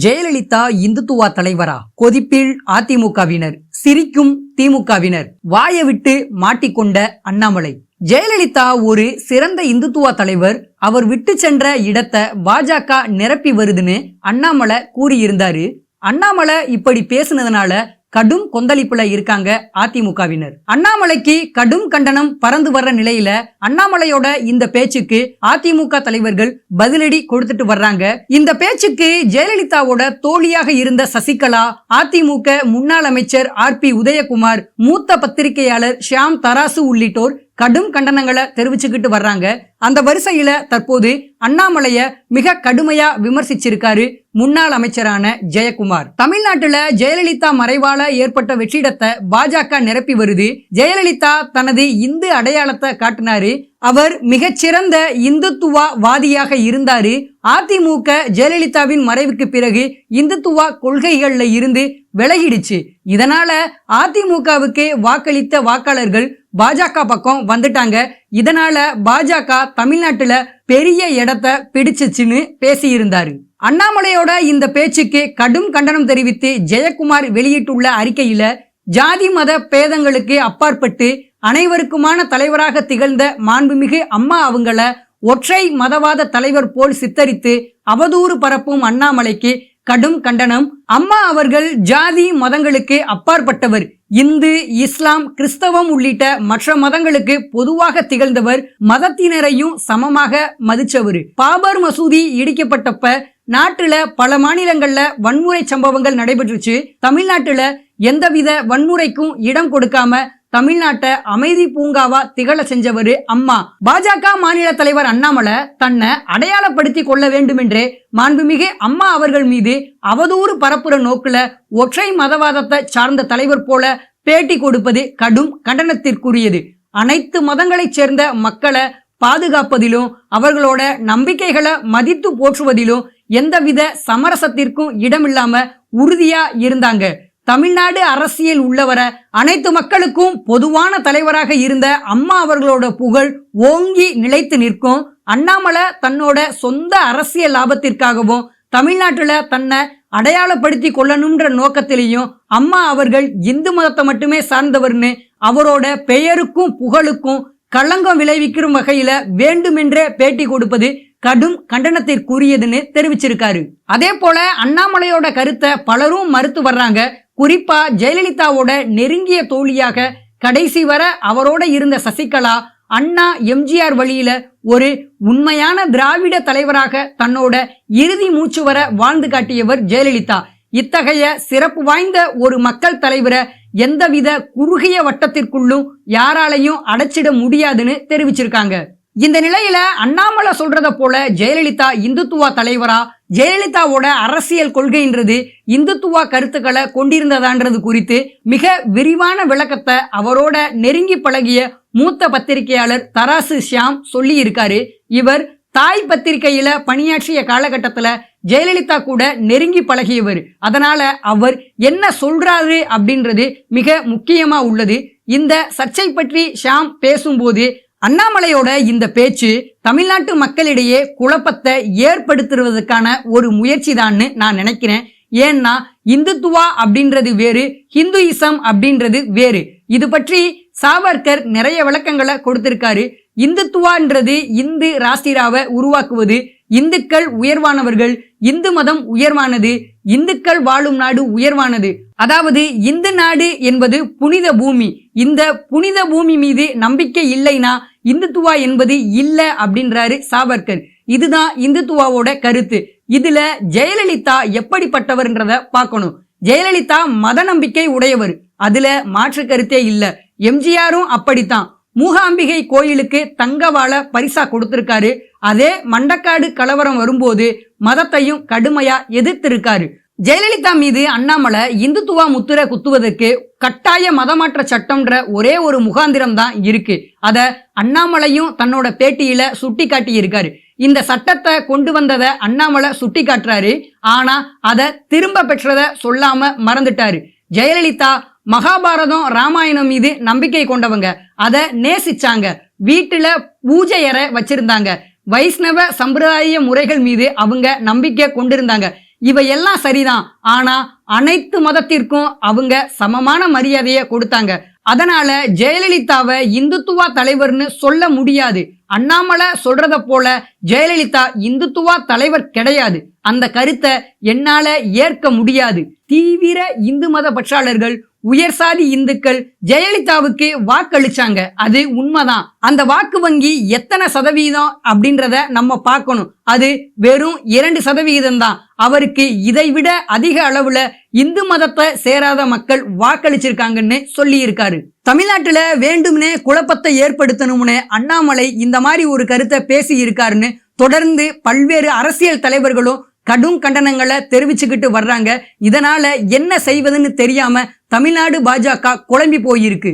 ஜெயலலிதா இந்துத்துவா தலைவரா? கொதிப்பில் அதிமுகவினர், சிரிக்கும் திமுகவினர், வாயை விட்டு மாட்டிக்கொண்ட அண்ணாமலை. ஜெயலலிதா ஒரு சிறந்த இந்துத்துவா தலைவர், அவர் விட்டு சென்ற இடத்தை பாஜக நிரப்பி வருதுன்னு அண்ணாமலை கூறியிருந்தாரு. அண்ணாமலை இப்படி பேசுனதுனால கடும் கொந்தளிப்புல இருக்காங்க அதிமுகவினர். அண்ணாமலைக்கு கடும் கண்டனம் பறந்து வர்ற நிலையில அண்ணாமலையோட இந்த பேச்சுக்கு அதிமுக தலைவர்கள் பதிலடி கொடுத்துட்டு வர்றாங்க. இந்த பேச்சுக்கு ஜெயலலிதாவோட தோழியாக இருந்த சசிகலா, அதிமுக முன்னாள் அமைச்சர் RP உதயகுமார், மூத்த பத்திரிகையாளர் ஷியாம் தராசு உள்ளிட்டோர் கடும் கண்டனங்களை தெரிவிச்சுக்கிட்டு வர்றாங்க. அந்த வரிசையில தற்போது அண்ணாமலைய மிக கடுமையா விமர்சிச்சிருக்காரு முன்னாள் அமைச்சரான ஜெயக்குமார். தமிழ்நாட்டுல ஜெயலலிதா மறைவால ஏற்பட்ட வெற்றிடத்தை பாஜக நிரப்பி வருது. ஜெயலலிதா தனது இந்து அடையாளத்தை காட்டினாரு. அவர் மிகச்சிறந்த இந்துத்துவா வாதியாக இருந்தாரு. அதிமுக ஜெயலலிதாவின் மறைவுக்கு பிறகு இந்துத்துவா கொள்கைகள்ல இருந்து விலகிடுச்சு. இதனால அதிமுகவுக்கு வாக்களித்த வாக்காளர்கள் பாஜக பக்கம் வந்துட்டாங்க. இதனால பாஜக தமிழ்நாட்டுல பெரிய இடத்தை பிடிச்சிச்சுன்னு பேசியிருந்தாரு. அண்ணாமலையோட இந்த பேச்சுக்கு கடும் கண்டனம் தெரிவித்து ஜெயக்குமார் வெளியிட்டுள்ள அறிக்கையில, ஜாதி மத பேதங்களுக்கு அப்பாற்பட்டு அனைவருக்குமான தலைவராக திகழ்ந்த மாண்புமிகு அம்மா அவங்கள ஒற்றை மதவாத தலைவர் போல் சித்தரித்து அவதூறு பரப்பும் அண்ணாமலைக்கு கடும் கண்டனம். அம்மா அவர்கள் ஜாதி மதங்களுக்கு அப்பாற்பட்டவர். இந்து, இஸ்லாம், கிறிஸ்தவம் உள்ளிட்ட மற்ற மதங்களுக்கு பொதுவாக திகழ்ந்தவர். மதத்தினரையும் சமமாக மதிச்சவர். பாபர் மசூதி இடிக்கப்பட்டப்ப நாட்டுல பல மாநிலங்கள்ல வன்முறை சம்பவங்கள் நடைபெற்றுச்சு. தமிழ்நாட்டுல எந்தவித வன்முறைக்கும் இடம் கொடுக்காம தமிழ்நாட்டை அமைதி பூங்காவா திகழ செஞ்சவரு அம்மா. பாஜக மாநில தலைவர் அண்ணாமலை தன்னை அடையாளப்படுத்தி கொள்ள வேண்டுமென்றே மாண்புமிகு அம்மா அவர்கள் மீது அவதூறு பரப்புற நோக்குல ஒற்றை மதவாதத்தை சார்ந்த தலைவர் போல பேட்டி கொடுப்பது கடும் கண்டனத்திற்குரியது. அனைத்து மதங்களைச் சேர்ந்த மக்களை பாதுகாப்பதிலும் அவர்களோட நம்பிக்கைகளை மதித்து போற்றுவதிலும் எந்தவித சமரசத்திற்கும் இடமில்லாம உறுதியா இருந்தாங்க. தமிழ்நாடு அரசியல் உள்ளவர அனைத்து மக்களுக்கும் பொதுவான தலைவராக இருந்த அம்மா அவர்களோட புகழ் ஓங்கி நிலைத்து நிற்கும். அண்ணாமலை தன்னோட சொந்த அரசியல் லாபத்திற்காகவும் தமிழ்நாட்டுல தன்னை அடையாளப்படுத்தி கொள்ளணும்ன்ற நோக்கத்திலையும் அம்மா அவர்கள் இந்து மதத்தை மட்டுமே சார்ந்தவர்னு அவரோட பெயருக்கும் புகழுக்கும் களங்கம் விளைவிக்கிற வகையில வேண்டுமென்றே பேட்டி கொடுப்பது கடும் கண்டனத்திற்குரியதுன்னு தெரிவிச்சிருக்காரு. அதே போல அண்ணாமலையோட கருத்தை பலரும் மறுத்து வர்றாங்க. குறிப்பா ஜெயலலிதாவோட நெருங்கிய தோழியாக கடைசி வர அவரோட இருந்த சசிகலா, அண்ணா எம்ஜிஆர் வழியில ஒரு உண்மையான திராவிட தலைவராக தன்னோட இறுதி மூச்சு வர வாழ்ந்து காட்டியவர் ஜெயலலிதா. இத்தகைய சிறப்பு வாய்ந்த ஒரு மக்கள் தலைவரை எந்தவித குறுகிய வட்டத்திற்குள்ளும் யாராலையும் அடைச்சிட முடியாதுன்னு தெரிவிச்சிருக்காங்க. இந்த நிலையில அண்ணாமலை சொல்றத போல ஜெயலலிதா இந்துத்துவா தலைவரா, ஜெயலலிதாவோட அரசியல் கொள்கைன்றது இந்துத்துவா கருத்துக்களை கொண்டிருந்ததான்றது குறித்து மிக விரிவான விளக்கத்தை அவரோட நெருங்கி பழகிய மூத்த பத்திரிகையாளர் தராசு ஷியாம் சொல்லி இருக்காரு. இவர் தாய் பத்திரிகையில பணியாற்றிய காலகட்டத்துல ஜெயலலிதா கூட நெருங்கி பழகியவர். அதனால அவர் என்ன சொல்றாரு அப்படின்றது மிக முக்கியமா உள்ளது. இந்த சர்ச்சை பற்றி ஷியாம் பேசும்போது, அண்ணாமலையோட இந்த பேச்சு தமிழ்நாட்டு மக்களிடையே குழப்பத்தை ஏற்படுத்துவதற்கான ஒரு முயற்சி தான்னு நான் நினைக்கிறேன். ஏன்னா இந்துத்துவா அப்படின்றது வேறு, ஹிந்துயிசம் அப்படின்றது வேறு. இது பற்றி சாவர்கர் நிறைய விளக்கங்களை கொடுத்திருக்காரு. இந்துத்துவான்றது இந்து ராஷ்டிராவை உருவாக்குவது. இந்துக்கள் உயர்வானவர்கள், இந்து மதம் உயர்வானது, இந்துக்கள் வாழும் நாடு உயர்வானது. அதாவது இந்து நாடு என்பது புனித பூமி. இந்த புனித பூமி மீது நம்பிக்கை இல்லைனா இந்துத்துவா என்பது இல்ல அப்படின்றாரு சாவர்கர். இதுதான் இந்துத்துவாவோட கருத்து. இதுல ஜெயலலிதா எப்படிப்பட்டவர்ன்றத பார்க்கணும். ஜெயலலிதா மத நம்பிக்கை உடையவர், அதுல மாற்று கருத்தே இல்ல. எம்ஜிஆரும் அப்படித்தான். மூகாம்பிகை கோயிலுக்கு தங்கவாளை பரிசா கொடுத்திருக்காரு. அதே மண்டக்காடு கலவரம் வரும்போது மதத்தையும் கடுமையா எதிர்த்திருக்காரு. ஜெயலலிதா மீது அண்ணாமலை இந்துத்துவா முத்திரை குத்துவதற்கு கட்டாய மதமாற்ற சட்டம்ன்ற ஒரே ஒரு முகாந்திரம் தான் இருக்கு. அத அண்ணாமலையும் தன்னோட பேட்டியில சுட்டி காட்டி இருக்காரு. இந்த சட்டத்தை கொண்டு வந்ததை அண்ணாமலை சுட்டி காட்டுறாரு. ஆனா அதை திரும்ப பெற்றதை சொல்லாம மறந்துட்டாரு. ஜெயலலிதா மகாபாரதம் ராமாயணம் மீது நம்பிக்கை கொண்டவங்க, அதை நேசிச்சாங்க. வீட்டுல பூஜை அறை வச்சிருந்தாங்க. வைஷ்ணவ சம்பிரதாய முறைகள் மீது அவங்க நம்பிக்கை கொண்டிருந்தாங்க. இவையெல்லாம் சரிதான். ஆனா அனைத்து மதத்திற்கும் அவங்க சமமான மரியாதையை கொடுத்தாங்க. அதனால ஜெயலலிதாவை இந்துத்துவா தலைவர்னு சொல்ல முடியாது. அண்ணாமலை சொல்றத போல ஜெயலலிதா இந்துத்துவா தலைவர் கிடையாது. அந்த கருத்தை என்னால ஏற்க முடியாது. தீவிர இந்து மத பற்றாளர்கள், உயர் சாதி இந்துக்கள் ஜெயலலிதாவுக்கு வாக்களிச்சாங்க. அது உண்மைதான். அந்த வாக்கு வங்கி எத்தனை சதவீதம் அப்படின்றத நம்ம பார்க்கணும். அது வெறும் 2% தான். அவருக்கு இதைவிட அதிக அளவுல இந்து மதத்தை சேராத மக்கள் வாக்களிச்சிருக்காங்கன்னு சொல்லி இருக்காரு. தமிழ்நாட்டுல வேண்டும்னே குழப்பத்தை ஏற்படுத்தணும்னு அண்ணாமலை இந்த மாதிரி ஒரு கருத்தை பேசி இருக்காருன்னு தொடர்ந்து பல்வேறு அரசியல் தலைவர்களும் கடும் கண்டனங்களை தெரிவிச்சுக்கிட்டு வர்றாங்க. இதனால என்ன செய்வதுன்னு தெரியாம தமிழ்நாடு பாஜக குழம்பி போயிருக்கு.